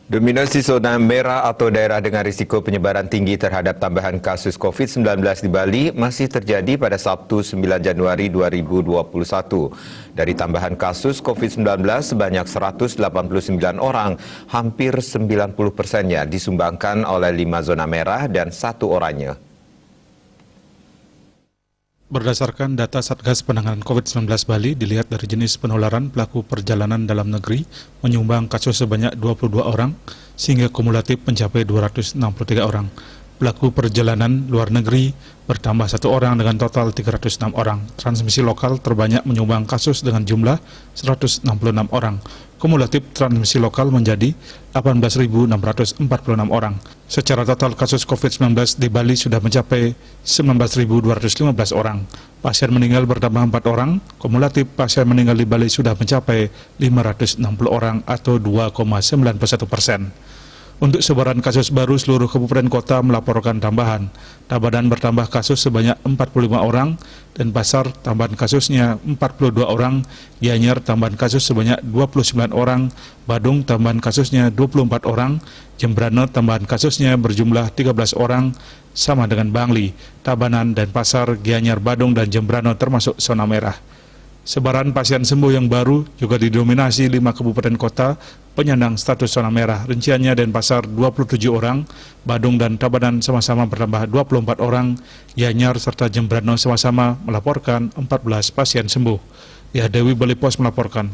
Dominasi zona merah atau daerah dengan risiko penyebaran tinggi terhadap tambahan kasus COVID-19 di Bali masih terjadi pada Sabtu 9 Januari 2021. Dari tambahan kasus COVID-19 sebanyak 189 orang, hampir 90%-nya disumbangkan oleh 5 zona merah dan 1 oranye. Berdasarkan data Satgas Penanganan COVID-19 Bali, dilihat dari jenis penularan, pelaku perjalanan dalam negeri menyumbang kasus sebanyak 22 orang, sehingga kumulatif mencapai 263 orang. Pelaku perjalanan luar negeri bertambah 1 orang dengan total 306 orang. Transmisi lokal terbanyak menyumbang kasus dengan jumlah 166 orang. Kumulatif transmisi lokal menjadi 18.646 orang. Secara total kasus COVID-19 di Bali sudah mencapai 19.215 orang. Pasien meninggal bertambah 4 orang. Kumulatif pasien meninggal di Bali sudah mencapai 560 orang atau 2,91%. Untuk sebaran kasus baru, seluruh kabupaten kota melaporkan tambahan. Tabanan bertambah kasus sebanyak 45 orang, dan Pasar tambahan kasusnya 42 orang, Gianyar tambahan kasus sebanyak 29 orang, Badung tambahan kasusnya 24 orang, Jembrana tambahan kasusnya berjumlah 13 orang, sama dengan Bangli, Tabanan dan Pasar, Gianyar, Badung dan Jembrana termasuk zona merah. Sebaran pasien sembuh yang baru juga didominasi 5 kabupaten kota penyandang status zona merah. Rinciannya Denpasar 27 orang, Badung dan Tabanan sama-sama bertambah 24 orang, Gianyar serta Jembrana sama-sama melaporkan 14 pasien sembuh. Ya, Dewi Bali Pos melaporkan.